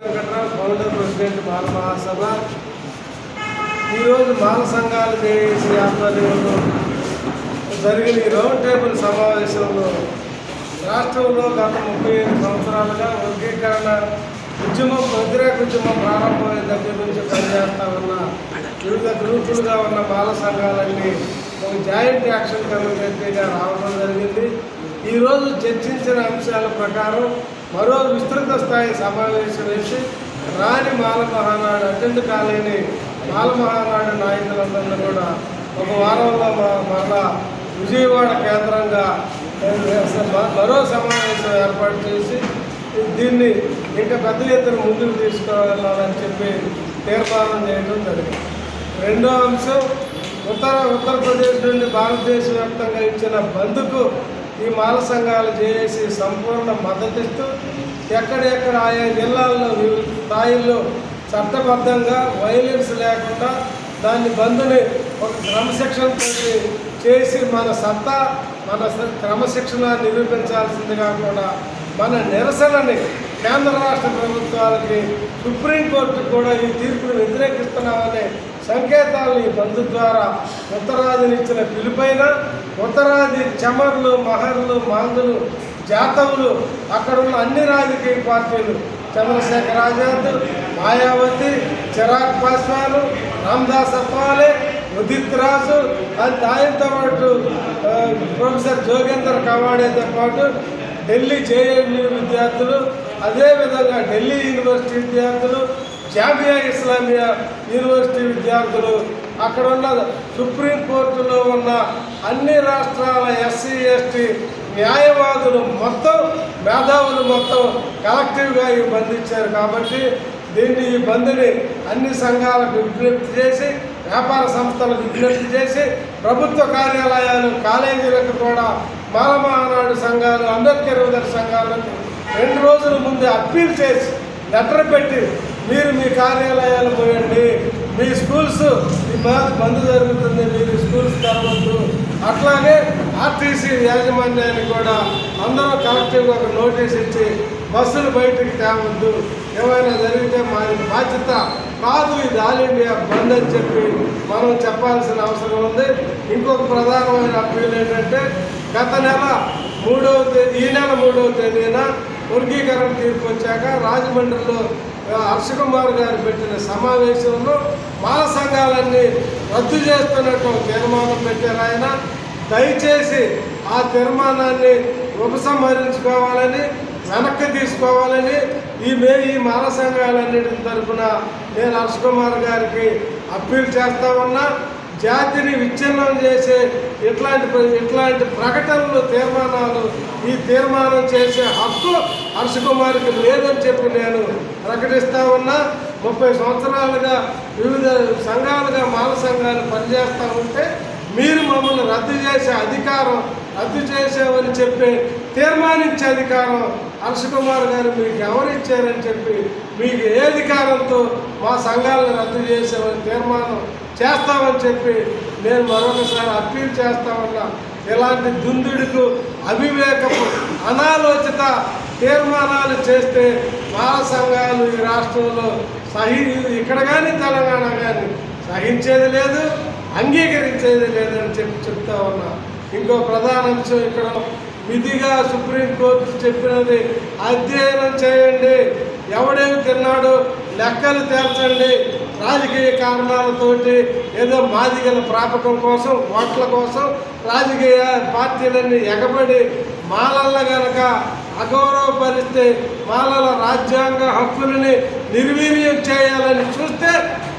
Founder president మాల మహాసభ ఈరోజు మాల సంఘాలు చేసి ఆధ్వర్యంలో జరిగిన ఈ రౌండ్ టేబుల్ సమావేశంలో రాష్ట్రంలో గత 35 సంవత్సరాలుగా వర్గీకరణ ఉద్యమం వ్యతిరేక ఉద్యమం ప్రారంభమైన దగ్గర నుంచి పనిచేస్తా ఉన్న వివిధ గ్రూపులుగా ఉన్న మాల సంఘాలన్నీ ఒక జాయింట్ యాక్షన్ కమిటీగా రావడం జరిగింది. ఈరోజు చర్చించిన అంశాల ప్రకారం మరో విస్తృత స్థాయి సమావేశం వేసి రాని మాల మహానాడు అటెండ్ కాలేని మాల మహానాడు నాయకులందరినీ కూడా ఒక వారంలో మరలా విజయవాడ కేంద్రంగా మరో సమావేశం ఏర్పాటు చేసి దీన్ని ఇంకా పెద్ద ఎత్తున ముందుకు తీసుకువెళ్ళాలని చెప్పి తీర్మానం చేయడం జరిగింది. రెండో అంశం ఉత్తరప్రదేశ్ నుండి భారతదేశ వ్యాప్తంగా ఇచ్చిన బంద్కు ఈ మాల సంఘాలు చేసి సంపూర్ణ మద్దతిస్తూ ఎక్కడెక్కడ ఆయా జిల్లాల్లో వివిధ స్థాయిల్లో చట్టబద్ధంగా వైలెన్స్ లేకుండా దాన్ని బంద్ని ఒక క్రమశిక్షణతో చేసి మన సత్తా మన క్రమశిక్షణ నిరూపించాల్సిందిగా కూడా మన నిరసనని కేంద్ర రాష్ట్ర ప్రభుత్వాలకి సుప్రీంకోర్టు కూడా ఈ తీర్పును వ్యతిరేకిస్తున్నామనే సంకేతాలు ఈ బంధు ద్వారా ఉత్తరాదినిచ్చిన పిలుపైన ఉత్తరాది చమర్లు మహర్లు మాందులు జాతవులు అక్కడున్న అన్ని రాజకీయ పార్టీలు చంద్రశేఖర్ ఆజాద్, మాయావతి, చిరాగ్ పాస్వాన్, రామ్దాస్ అత్వాలే, ఉదిత్ రాజు ఆయనతో పాటు ప్రొఫెసర్ జోగేందర్ కవాడేతో పాటు ఢిల్లీ జేఎన్యూ విద్యార్థులు, అదేవిధంగా ఢిల్లీ యూనివర్సిటీ విద్యార్థులు, జామియా ఇస్లామియా యూనివర్సిటీ విద్యార్థులు, అక్కడ ఉన్న సుప్రీంకోర్టులో ఉన్న అన్ని రాష్ట్రాల ఎస్సీ ఎస్టీ న్యాయవాదులు మొత్తం మేధావులు మొత్తం కలెక్టివ్గా ఈ బంద్ ఇచ్చారు. కాబట్టి ఈ బంద్ని అన్ని సంఘాలకు విజ్ఞప్తి చేసి వ్యాపార సంస్థలకు విజ్ఞప్తి చేసి ప్రభుత్వ కార్యాలయాలు కాలేజీలకు కూడా మాల మహానాడు సంఘాలు అంబేద్కర్ యువజన సంఘాలకు 2 రోజుల ముందే అప్పీల్ చేసి లెటర్ పెట్టి మీరు మీ కార్యాలయాలు పోయండి, మీ స్కూల్స్ ఈ బంద్ జరుగుతుంది, మీరు స్కూల్స్ తెరవద్దు, అట్లాగే ఆర్టీసీ యాజమాన్యాన్ని కూడా అందరూ కలెక్టివ్గా ఒక నోటీస్ ఇచ్చి బస్సులు బయటికి తేవద్దు, ఏమైనా జరిగితే మా బాధ్యత కాదు, ఇది ఆల్ ఇండియా బంద్ అని చెప్పి మనం చెప్పాల్సిన అవసరం ఉంది. ఇంకొక ప్రధానమైన అప్పీల్ ఏంటంటే గత నెల 3వ తేదీ ఈ నెల 3వ తేదీన వర్గీకరణ తీర్పు వచ్చాక రాజమండ్రిలో హర్షకుమార్ గారు పెట్టిన సమావేశంలో మాల సంఘాలన్నీ రద్దు చేస్తున్నట్టు తీర్మానం పెట్టారు. ఆయన దయచేసి ఆ తీర్మానాన్ని ఉపసంహరించుకోవాలని వెనక్కి తీసుకోవాలని ఈ మాల సంఘాలన్నిటి తరఫున నేను హర్షకుమార్ గారికి అప్పీల్ చేస్తా ఉన్నా. జాతిని విచ్ఛిన్నం చేసే ఇట్లాంటి ప్రకటనలు తీర్మానాలు ఈ తీర్మానం చేసే హక్కు హర్షకుమార్కి లేదని చెప్పి నేను ప్రకటిస్తూ ఉన్నా. 30 సంవత్సరాలుగా వివిధ సంఘాలుగా మాల సంఘాలు పనిచేస్తూ ఉంటే మీరు మమ్మల్ని రద్దు చేసామని చెప్పి తీర్మానించే అధికారం హర్షకుమార్ గారు మీకు ఎవరిచ్చారని చెప్పి మీకు ఏ అధికారంతో మా సంఘాలను రద్దు చేసామని తీర్మానం చేస్తామని చెప్పి నేను మరొకసారి అప్పీల్ చేస్తామన్నా. ఇలాంటి దుందుడుకు అవివేకపు అనాలోచిత తీర్మానాలు చేస్తే మాల సంఘాలు ఈ రాష్ట్రంలో ఇక్కడ కానీ తెలంగాణ కానీ సహించేది లేదు, అంగీకరించేది లేదని చెప్తా ఉన్నా. ఇంకో ప్రధాన అంశం ఇక్కడ విధిగా సుప్రీంకోర్టు చెప్పినది అధ్యయనం చేయండి, ఎవడేమి తిన్నాడు లెక్కలు తేల్చండి. రాజకీయ కారణాలతోటి ఏదో మాదిగల ప్రాపకం కోసం ఓట్ల కోసం రాజకీయ పార్టీలన్నీ ఎగబడి మాలల్ల గనక అగౌరవపరిస్తే మాలల రాజ్యాంగ హక్కులని నిర్వీర్యం చేయాలని చూస్తే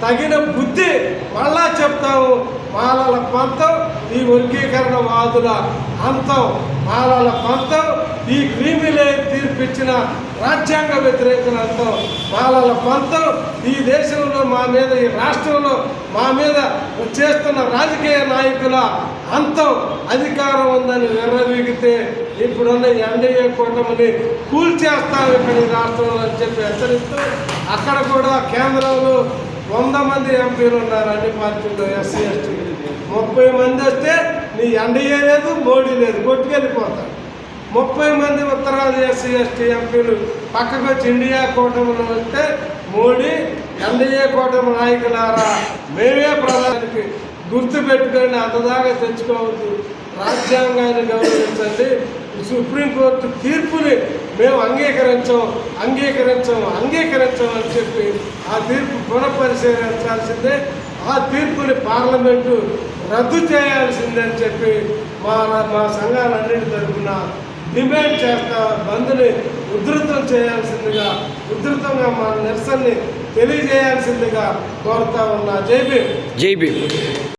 తగిన బుద్ధి మళ్ళా చెప్తాము. మాలల పంతం ఈ వర్గీకరణ వాదుల అంతం, మాలల పంతం ఈ క్రీమిలే తీర్పిచ్చిన రాజ్యాంగ వ్యతిరేకుల అంతం, మాలల పంతం ఈ దేశంలో మా మీద ఈ రాష్ట్రంలో మా మీద చేస్తున్న రాజకీయ నాయకుల అంతం. అధికారం ఉందని విర్రవీగితే ఇప్పుడున్న ఎన్డీఏ కూటమిని కూల్చేస్తాం ఇక్కడ ఈ రాష్ట్రంలో అని చెప్పి హెచ్చరిస్తూ అక్కడ కూడా కేంద్రంలో 100 మంది ఎంపీలు ఉన్నారు అన్ని పార్టీల్లో ఎస్సీ ఎస్టీ 30 మంది వస్తే నీ ఎన్డీఏ లేదు, మోడీ లేదు, కొట్టుకెళ్ళిపోతారు. 30 మంది ఉత్తరాది ఎస్సీ ఎస్టీ ఎంపీలు పక్కకు వచ్చి ఇండియా కూటమిలో వస్తే మోడీ ఎన్డీఏ కూటమి నాయకులారా మేమే ప్రధానికి గుర్తుపెట్టుకొని అంతదాకా తెచ్చుకోవద్దు, రాజ్యాంగాన్ని గౌరవించండి, సుప్రీంకోర్టు తీర్పుని మేము అంగీకరించాం అని చెప్పి ఆ తీర్పు పునఃపరిశీలించాల్సిందే, ఆ తీర్పుని పార్లమెంటు రద్దు చేయాల్సిందని చెప్పి మా సంఘాలన్నిటి తరఫున డిమాండ్ చేస్తా, బంద్ని ఉధృతంగా మా నిరసనని తెలియజేయాల్సిందిగా కోరుతా ఉన్నా. జై భీమ్.